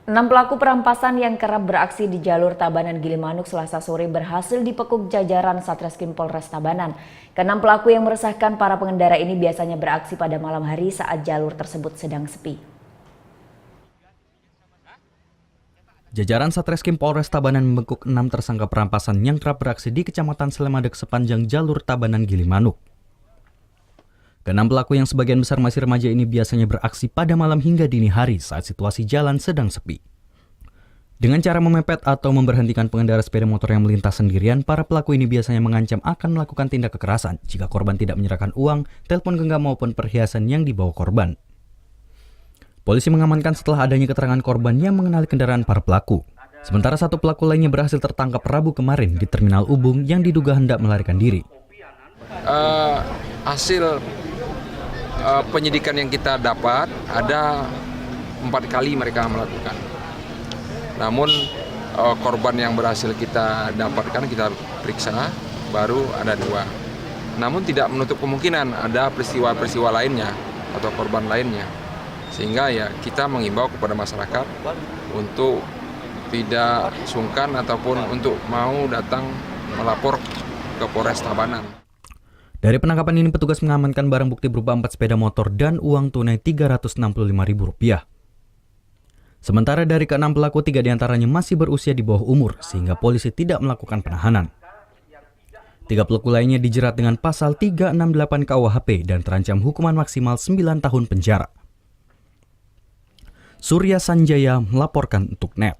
6 pelaku perampasan yang kerap beraksi di jalur Tabanan Gilimanuk Selasa sore berhasil dipekuk jajaran Satreskrim Polres Tabanan. Keenam pelaku yang meresahkan para pengendara ini biasanya beraksi pada malam hari saat jalur tersebut sedang sepi. Jajaran Satreskrim Polres Tabanan membekuk 6 tersangka perampasan yang kerap beraksi di Kecamatan Slemadeg sepanjang jalur Tabanan Gilimanuk. Keenam pelaku yang sebagian besar masih remaja ini biasanya beraksi pada malam hingga dini hari saat situasi jalan sedang sepi. Dengan cara memepet atau memberhentikan pengendara sepeda motor yang melintas sendirian, para pelaku ini biasanya mengancam akan melakukan tindak kekerasan jika korban tidak menyerahkan uang, telepon genggam maupun perhiasan yang dibawa korban. Polisi mengamankan setelah adanya keterangan korban yang mengenali kendaraan para pelaku. Sementara satu pelaku lainnya berhasil tertangkap Rabu kemarin di Terminal Ubung yang diduga hendak melarikan diri. Hasil penyidikan yang kita dapat ada 4 kali mereka melakukan. Namun korban yang berhasil kita dapatkan, kita periksa, baru ada 2. Namun tidak menutup kemungkinan ada peristiwa-peristiwa lainnya atau korban lainnya. Sehingga ya kita mengimbau kepada masyarakat untuk tidak sungkan ataupun untuk mau datang melapor ke Polres Tabanan. Dari penangkapan ini petugas mengamankan barang bukti berupa 4 sepeda motor dan uang tunai Rp365.000. Sementara dari ke-6 pelaku, 3 diantaranya masih berusia di bawah umur sehingga polisi tidak melakukan penahanan. 3 pelaku lainnya dijerat dengan pasal 368 KUHP dan terancam hukuman maksimal 9 tahun penjara. Surya Sanjaya melaporkan untuk NET.